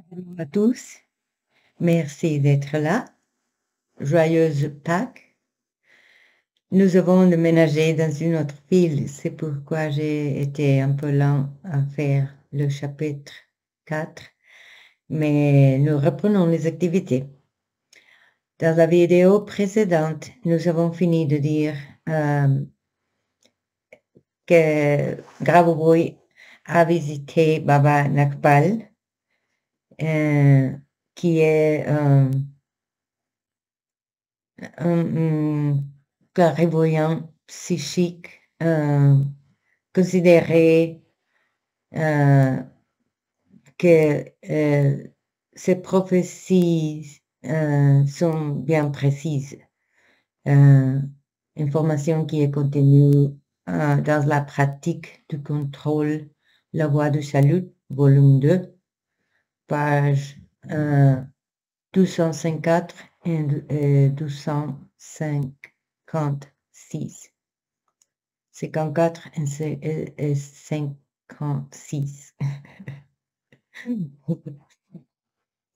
Bonjour à tous, merci d'être là. Joyeuse Pâques. Nous avons déménagé dans une autre ville, c'est pourquoi j'ai été un peu lent à faire le chapitre 4, mais nous reprenons les activités. Dans la vidéo précédente, nous avons fini de dire que Grabovoi a visité Baba Nakpal, qui est un clairvoyant psychique considéré que ces prophéties sont bien précises. Information qui est contenue dans la pratique du contrôle, la voie du salut, volume 2, page 254 et 256. 54 et 56.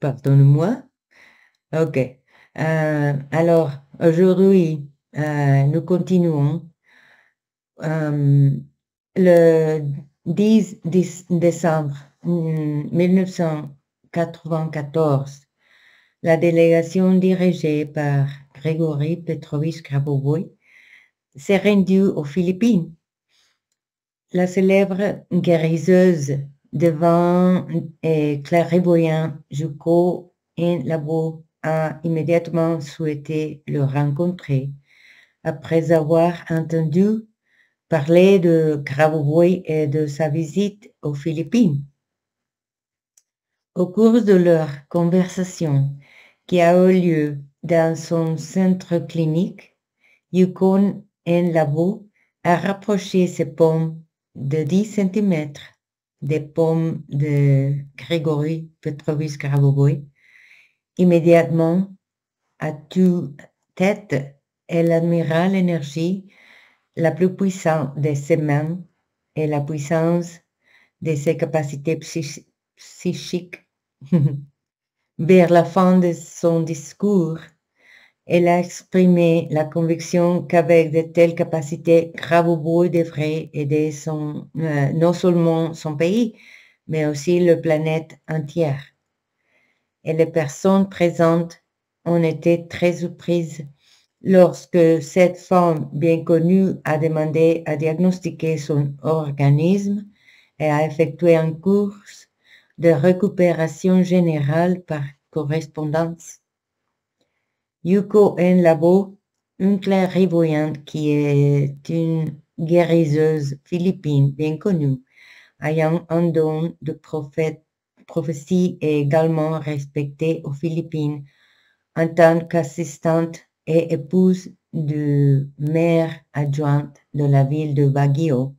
Pardonne-moi. Ok. Alors, aujourd'hui, nous continuons. Le 10 décembre 1994, la délégation dirigée par Grégory Petrovich Grabovoi s'est rendue aux Philippines. La célèbre guérisseuse de vent et clairvoyant Juko Labo a immédiatement souhaité le rencontrer après avoir entendu parler de Grabovoi et de sa visite aux Philippines. Au cours de leur conversation qui a eu lieu dans son centre clinique, Yukon Labo a rapproché ses pommes de 10 cm des pommes de Grégory Petrovich Grabovoi. Immédiatement, à toute tête, elle admira l'énergie la plus puissante de ses mains et la puissance de ses capacités psychiques. Vers la fin de son discours, elle a exprimé la conviction qu'avec de telles capacités, Grabovoi devrait aider non seulement son pays, mais aussi la planète entière. Et les personnes présentes ont été très surprises lorsque cette femme bien connue a demandé à diagnostiquer son organisme et a effectué un cours de récupération générale par correspondance. Yuko Labo, une clairvoyante qui est une guérisseuse philippine bien connue, ayant un don de prophétie et également respectée aux Philippines en tant qu'assistante et épouse du maire adjointe de la ville de Baguio,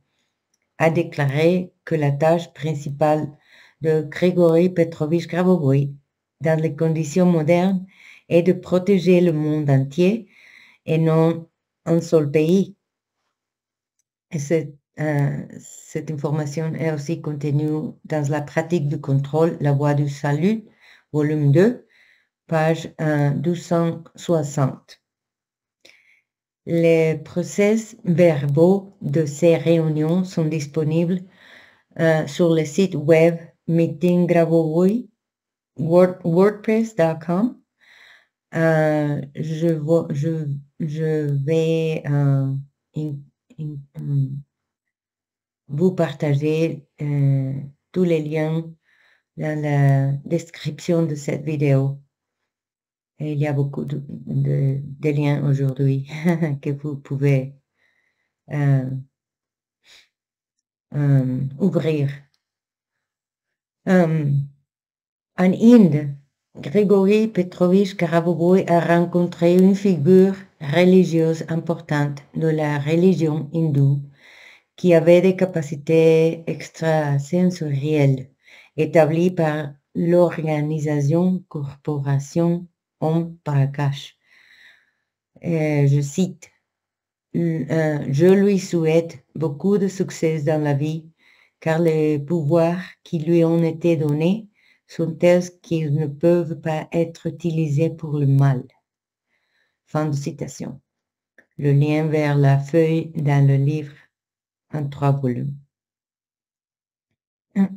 a déclaré que la tâche principale de Grégory Petrovich Grabovoi dans les conditions modernes est de protéger le monde entier et non un seul pays. Et cette information est aussi contenue dans la pratique du contrôle, la voie du salut, volume 2, page 260. Les process verbaux de ces réunions sont disponibles sur le site web meetinggrabovoi, wordpress.com. Je vais vous partager tous les liens dans la description de cette vidéo. Et il y a beaucoup de liens aujourd'hui que vous pouvez ouvrir. En Inde, Grégory Petrovich Grabovoi a rencontré une figure religieuse importante de la religion hindoue qui avait des capacités extrasensorielles établies par l'organisation Corporation Om Prakash. Je cite, je lui souhaite beaucoup de succès dans la vie, car les pouvoirs qui lui ont été donnés sont tels qu'ils ne peuvent pas être utilisés pour le mal. Fin de citation. Le lien vers la feuille dans le livre en 3 volumes.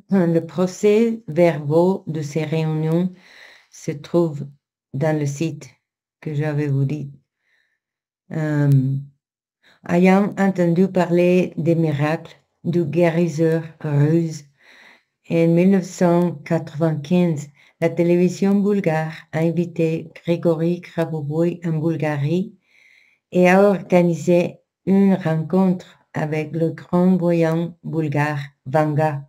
Le procès-verbaux de ces réunions se trouve dans le site que j'avais vous dit. Ayant entendu parler des miracles du guérisseur russe, en 1995, la télévision bulgare a invité Grigory Grabovoi en Bulgarie et a organisé une rencontre avec le grand voyant bulgare Vanga.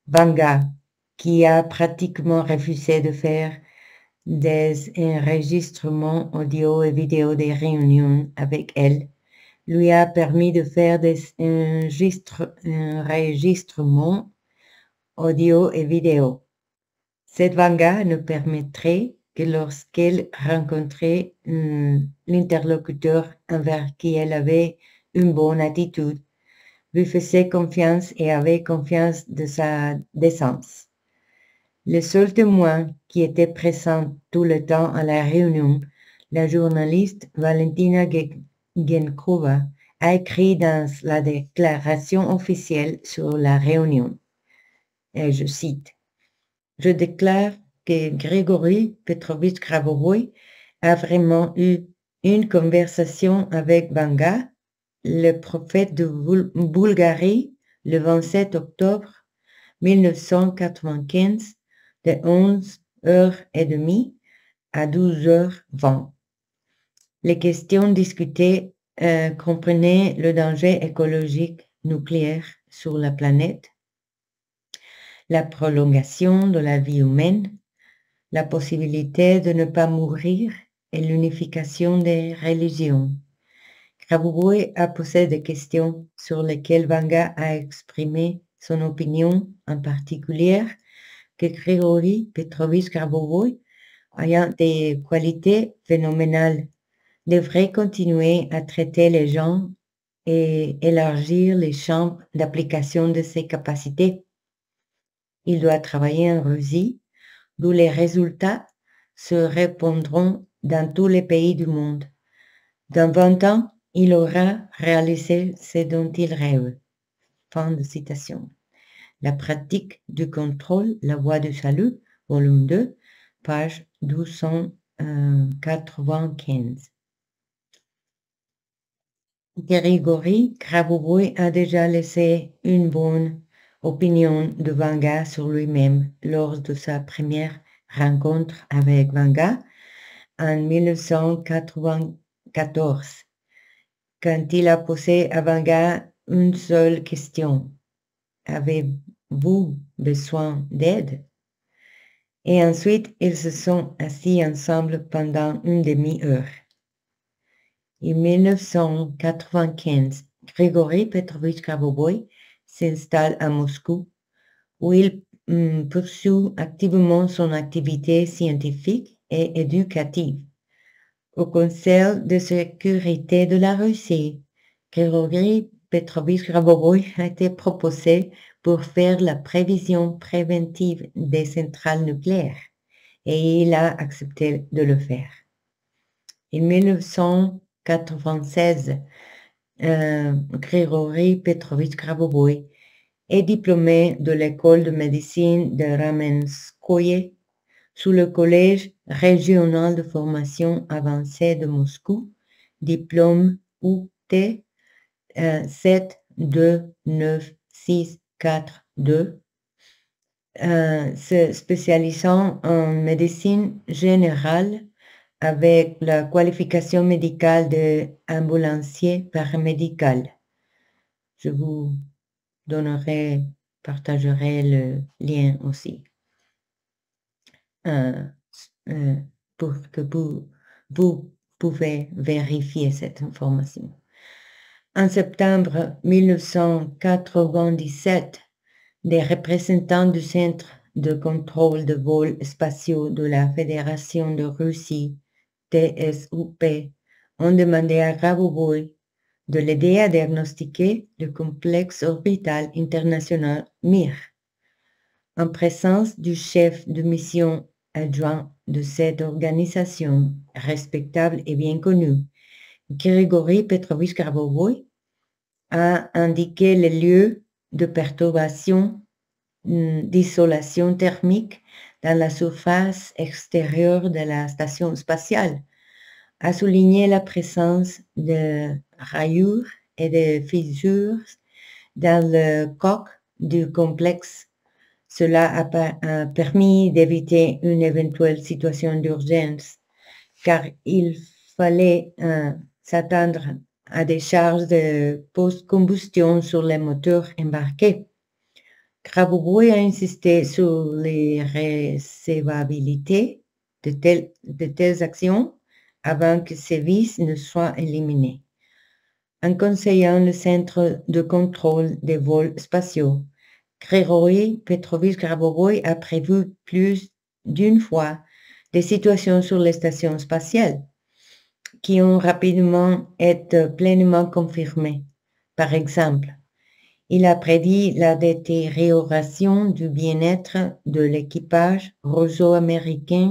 Vanga, qui a pratiquement refusé de faire des enregistrements audio et vidéo des réunions avec elle, lui a permis de faire des enregistrements audio et vidéo. Cette Vanga ne permettrait que lorsqu'elle rencontrait l'interlocuteur envers qui elle avait une bonne attitude, lui faisait confiance et avait confiance de sa décence. Le seul témoin qui était présent tout le temps à la réunion, la journaliste Valentina Genkova, a écrit dans la déclaration officielle sur la réunion, et je cite, « Je déclare que Grigory Petrovitch Grabovoi a vraiment eu une conversation avec Vanga, le prophète de Bulgarie, le 27 octobre 1995, de 11h30 à 12h20. Les questions discutées comprenaient le danger écologique nucléaire sur la planète, la prolongation de la vie humaine, la possibilité de ne pas mourir et l'unification des religions. Grabovoi a posé des questions sur lesquelles Vanga a exprimé son opinion, en particulier que Grigory Petrovitch Grabovoi, ayant des qualités phénoménales, devrait continuer à traiter les gens et élargir les champs d'application de ses capacités. Il doit travailler en Russie, d'où les résultats se répandront dans tous les pays du monde. Dans 20 ans, il aura réalisé ce dont il rêve. Fin de citation. La pratique du contrôle, la voie du salut, volume 2, page 1295. Grigory Grabovoi a déjà laissé une bonne opinion de Vanga sur lui-même lors de sa première rencontre avec Vanga en 1994, quand il a posé à Vanga une seule question. Avez-vous besoin d'aide? Et ensuite, ils se sont assis ensemble pendant une demi-heure. En 1995, Grigory Petrovitch Grabovoi s'installe à Moscou, où il poursuit activement son activité scientifique et éducative. Au Conseil de sécurité de la Russie, Grigory Petrovitch Grabovoi a été proposé pour faire la prévision préventive des centrales nucléaires, et il a accepté de le faire. En 1996, Grigory Petrovitch Grabovoi est diplômé de l'école de médecine de Ramenskoye sous le collège régional de formation avancée de Moscou, diplôme UT 72964-2, se spécialisant en médecine générale avec la qualification médicale de ambulancier paramédical. Je vous partagerai le lien aussi pour que vous pouvez vérifier cette information. En septembre 1997, des représentants du Centre de contrôle de vols spatiaux de la Fédération de Russie, TSUP, ont demandé à Grabovoi de l'aider à diagnostiquer le complexe orbital international Mir, en présence du chef de mission adjoint de cette organisation respectable et bien connue, Grigory Petrovich Grabovoy, a indiqué les lieux de perturbation d'isolation thermique dans la surface extérieure de la station spatiale, a souligné la présence de rayures et de fissures dans le coq du complexe. Cela a permis d'éviter une éventuelle situation d'urgence, car il fallait s'attendre à des charges de post-combustion sur les moteurs embarqués. Grabovoy a insisté sur les recevabilités de telles actions avant que ces vices ne soient éliminés. En conseillant le Centre de contrôle des vols spatiaux, Grigory Petrovich Grabovoy a prévu plus d'une fois des situations sur les stations spatiales qui ont rapidement été pleinement confirmées. Par exemple, il a prédit la détérioration du bien-être de l'équipage russo-américain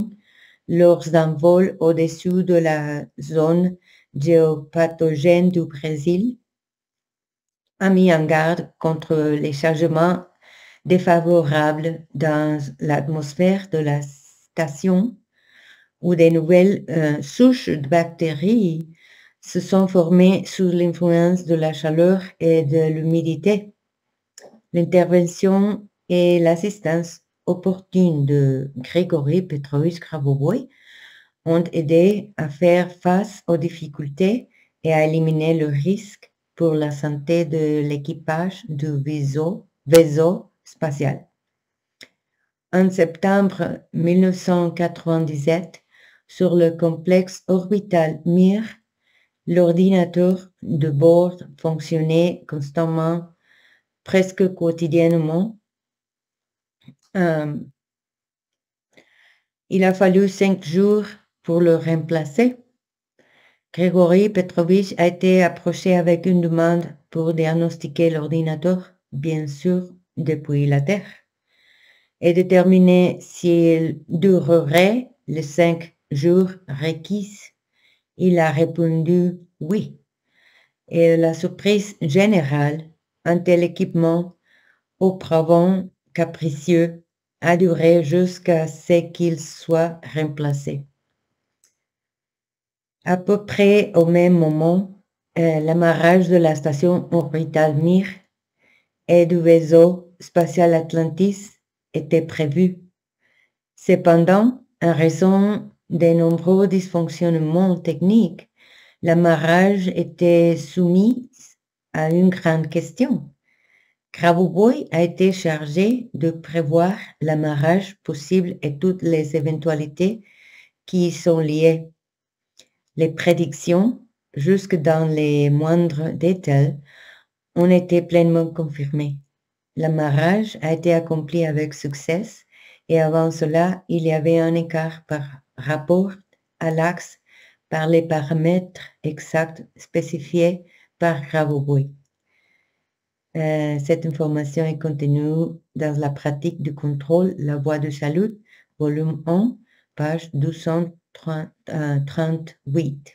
lors d'un vol au-dessus de la zone géopathogène du Brésil, a mis en garde contre les changements défavorables dans l'atmosphère de la station où des nouvelles souches de bactéries se sont formées sous l'influence de la chaleur et de l'humidité. L'intervention et l'assistance opportune de Grigory Petrovich Grabovoy ont aidé à faire face aux difficultés et à éliminer le risque pour la santé de l'équipage du vaisseau spatial. En septembre 1997, sur le complexe orbital Mir, l'ordinateur de bord fonctionnait constamment, presque quotidiennement. Il a fallu 5 jours pour le remplacer. Grigory Petrovich a été approché avec une demande pour diagnostiquer l'ordinateur, bien sûr, depuis la Terre, et déterminer s'il durerait les 5 jours requis. Il a répondu oui. Et la surprise générale, un tel équipement, auparavant capricieux, a duré jusqu'à ce qu'il soit remplacé. À peu près au même moment, l'amarrage de la station orbitale Mir et du vaisseau spatial Atlantis était prévu. Cependant, en raison des nombreux dysfonctionnements techniques, l'amarrage était soumis à une grande question. Grabovoy a été chargé de prévoir l'amarrage possible et toutes les éventualités qui y sont liées. Les prédictions, jusque dans les moindres détails, ont été pleinement confirmées. L'amarrage a été accompli avec succès et avant cela, il y avait un écart par rapport à l'axe par les paramètres exacts spécifiés par Grabovoy. Cette information est contenue dans la pratique du contrôle, la voie de salut, volume 1, page 1238.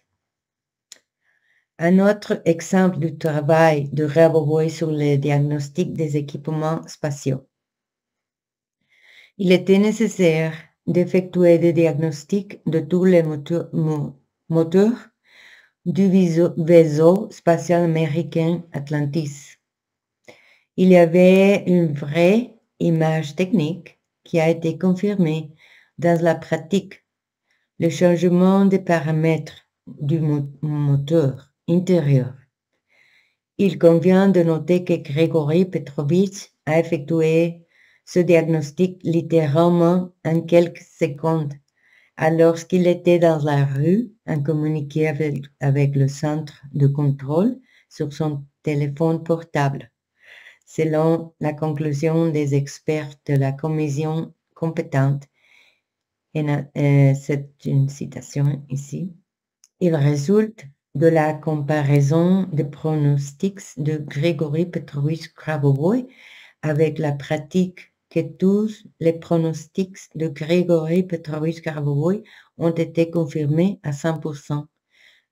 Un autre exemple du travail de Grabovoy sur le diagnostic des équipements spatiaux. Il était nécessaire d'effectuer des diagnostics de tous les moteurs du vaisseau spatial américain Atlantis. Il y avait une vraie image technique qui a été confirmée dans la pratique. Le changement des paramètres du moteur intérieur. Il convient de noter que Grigory Petrovich a effectué ce diagnostic littéralement en quelques secondes, alors qu'il était dans la rue en communiquant avec le centre de contrôle sur son téléphone portable. Selon la conclusion des experts de la commission compétente, et c'est une citation ici, il résulte de la comparaison des pronostics de Grigory Petrovich Grabovoy avec la pratique que tous les pronostics de Grigory Petrovich Grabovoi ont été confirmés à 100%.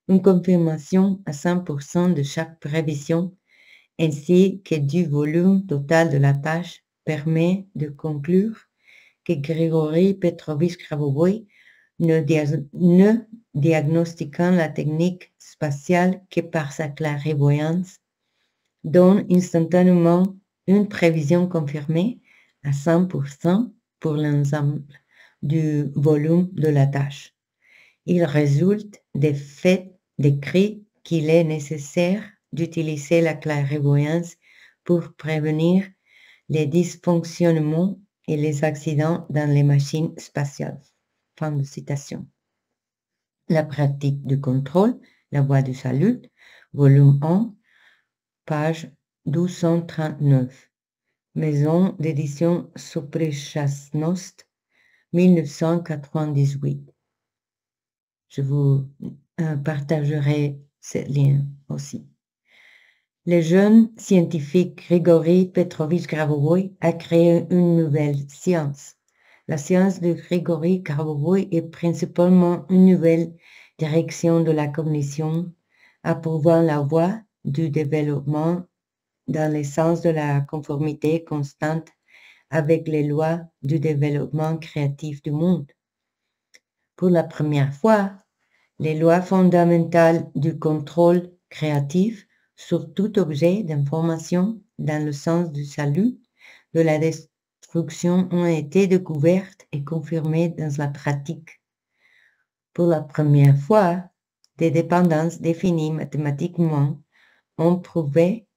Une confirmation à 100% de chaque prévision, ainsi que du volume total de la tâche, permet de conclure que Grigory Petrovich Grabovoi ne diagnostiquant la technique spatiale que par sa clairvoyance, donne instantanément une prévision confirmée à 100% pour l'ensemble du volume de la tâche. Il résulte des faits décrits qu'il est nécessaire d'utiliser la clairvoyance pour prévenir les dysfonctionnements et les accidents dans les machines spatiales. Fin de citation. La pratique du contrôle, la voie du salut, volume 1, page 1239. Maison d'édition Soprechasnost, 1998. Je vous partagerai ce lien aussi. Le jeune scientifique Grigory Petrovich Grabovoi a créé une nouvelle science. La science de Grigory Grabovoi est principalement une nouvelle direction de la cognition, approuvant la voie du développement dans le sens de la conformité constante avec les lois du développement créatif du monde. Pour la première fois, les lois fondamentales du contrôle créatif sur tout objet d'information dans le sens du salut, de la destruction ont été découvertes et confirmées dans la pratique. Pour la première fois, des dépendances définies mathématiquement ont prouvé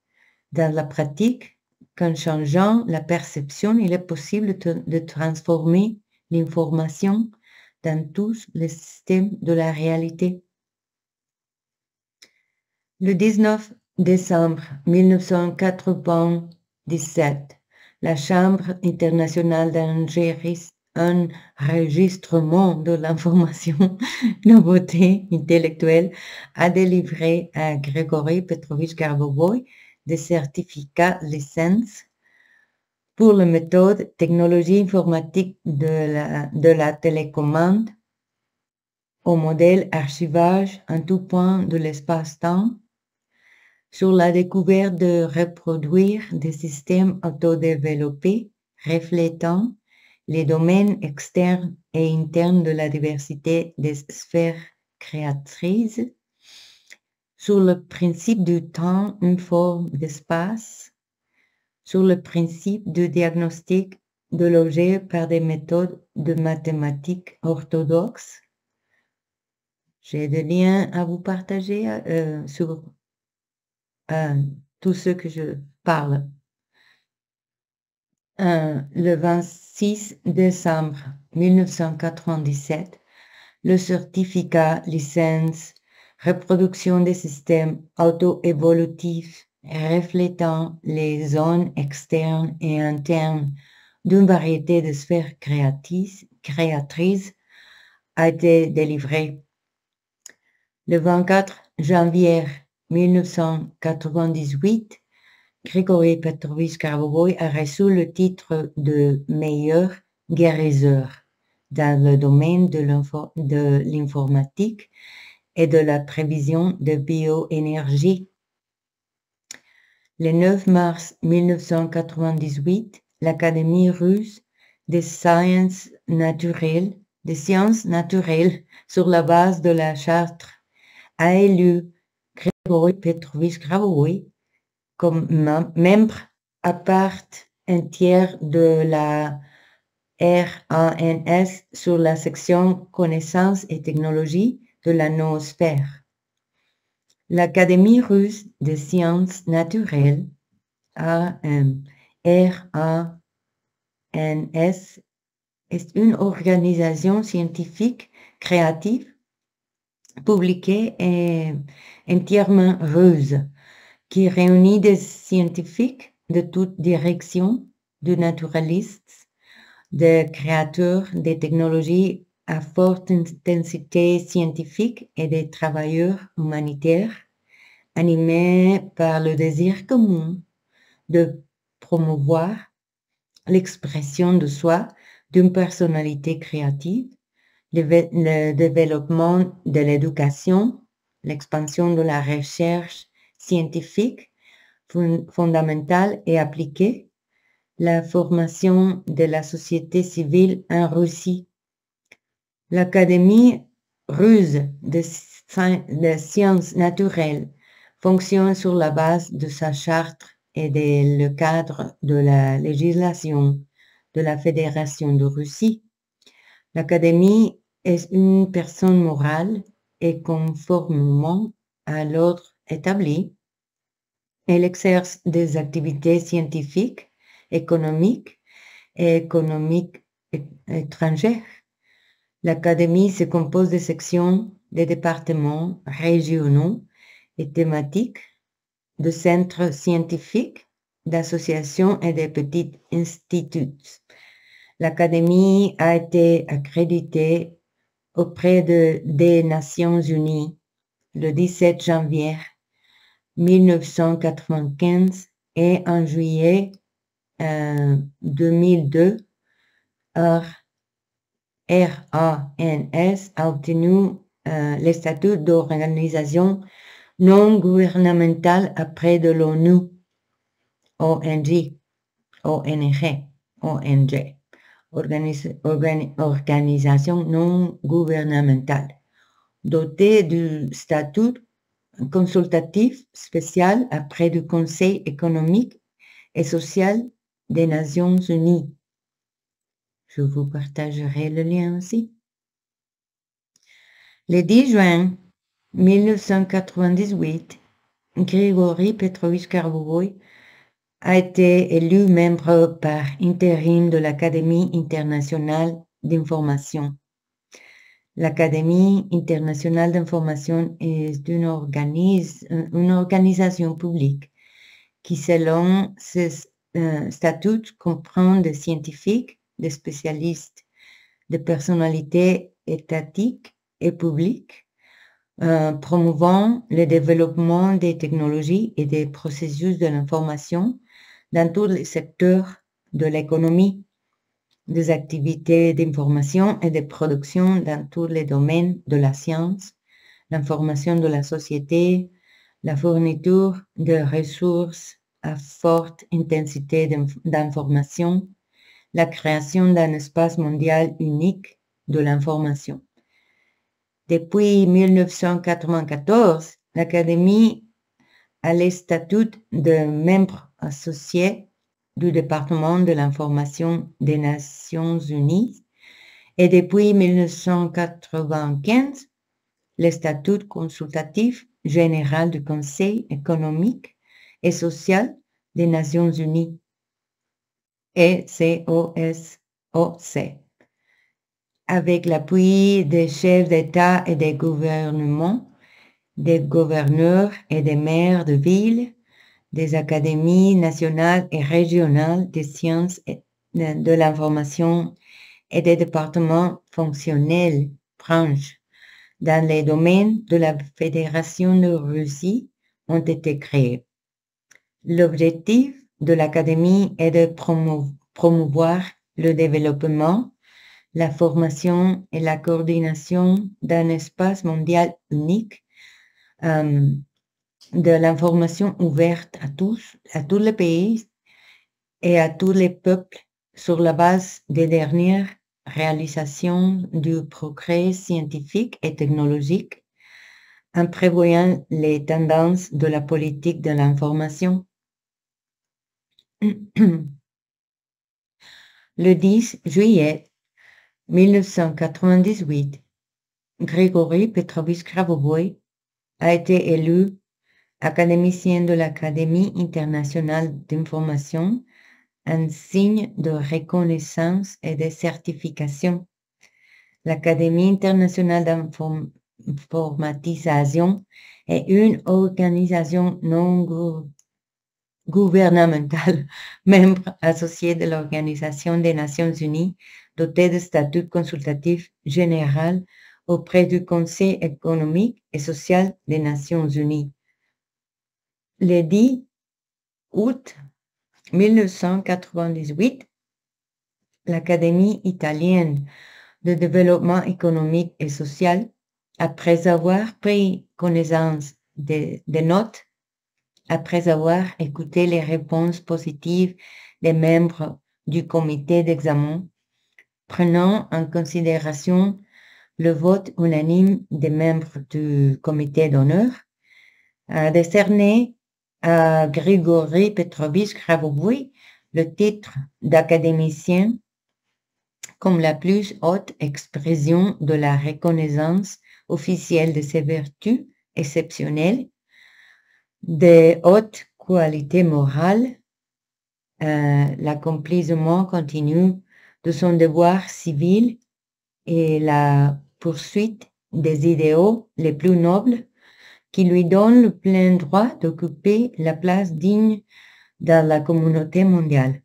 dans la pratique qu'en changeant la perception, il est possible de transformer l'information dans tous les systèmes de la réalité. Le 19 décembre 1997, la Chambre internationale d'enregistrement de l'information nouveauté intellectuelle a délivré à Grigory Petrovich Grabovoi des certificats licence pour la méthode technologie informatique de la télécommande au modèle archivage en tout point de l'espace-temps, sur la découverte de reproduire des systèmes autodéveloppés reflétant les domaines externes et internes de la diversité des sphères créatrices, sur le principe du temps, une forme d'espace, sur le principe du diagnostic de l'objet par des méthodes de mathématiques orthodoxes. J'ai des liens à vous partager sur tout ce que je parle. Le 26 décembre 1997, le certificat licence reproduction des systèmes auto-évolutifs reflétant les zones externes et internes d'une variété de sphères créatrices a été délivré. Le 24 janvier 1998, Grigory Petrovich Grabovoi a reçu le titre de meilleur guérisseur dans le domaine de l'informatique et de la prévision de bioénergie. Le 9 mars 1998, l'Académie russe des sciences naturelles, sur la base de la charte, a élu Grigory Petrovich Grabovoi comme membre à part entière de la RANS sur la section connaissances et technologies de la noosphère. L'Académie russe des sciences naturelles, RANS, est une organisation scientifique créative, publiée et entièrement russe, qui réunit des scientifiques de toutes directions, de naturalistes, des créateurs des technologies à forte intensité scientifique et des travailleurs humanitaires, animés par le désir commun de promouvoir l'expression de soi d'une personnalité créative, le développement de l'éducation, l'expansion de la recherche scientifique fondamentale et appliquée, la formation de la société civile en Russie. L'Académie russe de sciences naturelles fonctionne sur la base de sa charte et dans le cadre de la législation de la Fédération de Russie. L'Académie est une personne morale et conformément à l'ordre établi, elle exerce des activités scientifiques, économiques et économiques étrangères. L'Académie se compose de sections, de départements régionaux et thématiques, de centres scientifiques, d'associations et de petits instituts. L'Académie a été accréditée auprès des Nations Unies le 17 janvier 1995 et en juillet 2002, RANS a obtenu le statut d'organisation non gouvernementale auprès de l'ONU, ONG, organisation non gouvernementale, dotée du statut consultatif spécial auprès du Conseil économique et social des Nations Unies. Je vous partagerai le lien aussi. Le 10 juin 1998, Grigori Petrovich Karlovy a été élu membre par intérim de l'Académie internationale d'information. L'Académie internationale d'information est une organisation publique qui, selon ses statuts, comprend des scientifiques, des spécialistes, des personnalités étatiques et publiques, promouvant le développement des technologies et des processus de l'information dans tous les secteurs de l'économie, des activités d'information et de production dans tous les domaines de la science, l'information de la société, la fourniture de ressources à forte intensité d'information, la création d'un espace mondial unique de l'information. Depuis 1994, l'Académie a le statut de membre associé du département de l'information des Nations Unies et depuis 1995, le statut consultatif général du Conseil économique et social des Nations Unies, ECOSOC, avec l'appui des chefs d'État et des gouvernements, des gouverneurs et des maires de villes, des académies nationales et régionales des sciences de l'information et des départements fonctionnels, branches, dans les domaines de la Fédération de Russie ont été créés. L'objectif de l'Académie est de promouvoir le développement, la formation et la coordination d'un espace mondial unique, de l'information ouverte à tous les pays et à tous les peuples sur la base des dernières réalisations du progrès scientifique et technologique, en prévoyant les tendances de la politique de l'information. Le 10 juillet 1998, Grigori Petrovich Karlovy a été élu académicien de l'Académie internationale d'information, un signe de reconnaissance et de certification. L'Académie internationale d'informatisation est une organisation non gouvernementale, membre associé de l'Organisation des Nations Unies, dotée de statut consultatif général auprès du Conseil économique et social des Nations Unies. Le 10 août 1998, l'Académie italienne de développement économique et social, après avoir pris connaissance des notes, après avoir écouté les réponses positives des membres du comité d'examen, prenant en considération le vote unanime des membres du comité d'honneur, a décerné à Grigory Petrovitch Grabovoi le titre d'académicien comme la plus haute expression de la reconnaissance officielle de ses vertus exceptionnelles, de haute qualité morale, l'accomplissement continu de son devoir civil et la poursuite des idéaux les plus nobles qui lui donnent le plein droit d'occuper la place digne dans la communauté mondiale.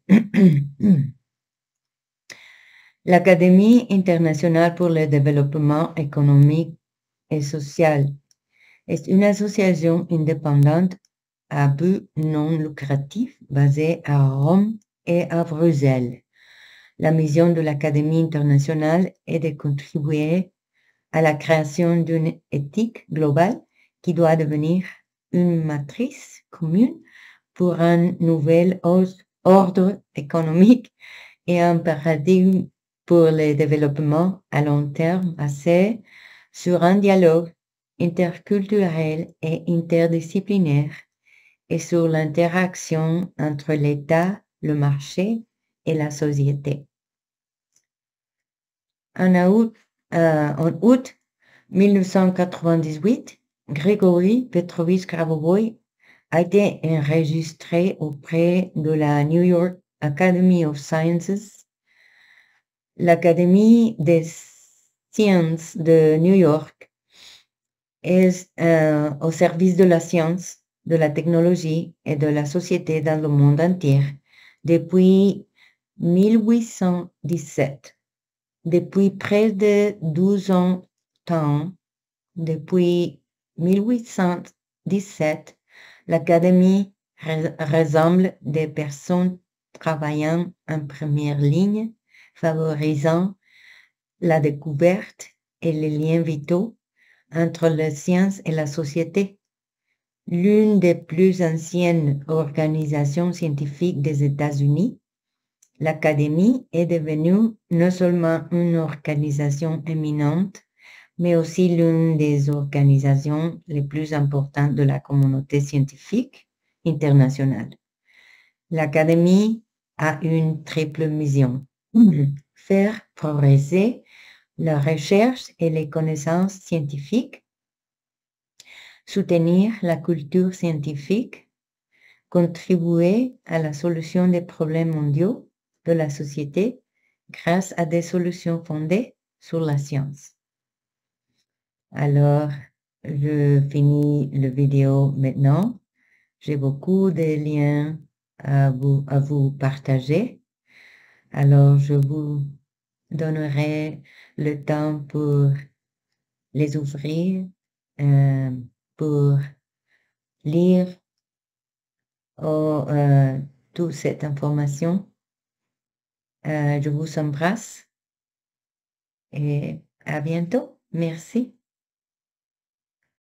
L'Académie internationale pour le développement économique et social est une association indépendante à but non lucratif basée à Rome et à Bruxelles. La mission de l'Académie internationale est de contribuer à la création d'une éthique globale qui doit devenir une matrice commune pour un nouvel ordre économique et un paradigme pour le développement à long terme basé sur un dialogue interculturel et interdisciplinaire et sur l'interaction entre l'État, le marché et la société. En août 1998, Grigory Petrovitch Grabovoi a été enregistré auprès de la New York Academy of Sciences, l'Académie des sciences de New York est au service de la science, de la technologie et de la société dans le monde entier depuis 1817. Depuis près de 12 ans, depuis 1817, l'Académie rassemble des personnes travaillant en première ligne, favorisant la découverte et les liens vitaux entre la science et la société. L'une des plus anciennes organisations scientifiques des États-Unis, l'Académie est devenue non seulement une organisation éminente, mais aussi l'une des organisations les plus importantes de la communauté scientifique internationale. L'Académie a une triple mission: faire progresser la recherche et les connaissances scientifiques, soutenir la culture scientifique, contribuer à la solution des problèmes mondiaux de la société grâce à des solutions fondées sur la science. Alors, je finis la vidéo maintenant. J'ai beaucoup de liens à vous partager. Alors, je vous donnerai le temps pour les ouvrir, pour lire toute cette information. Je vous embrasse et à bientôt. Merci.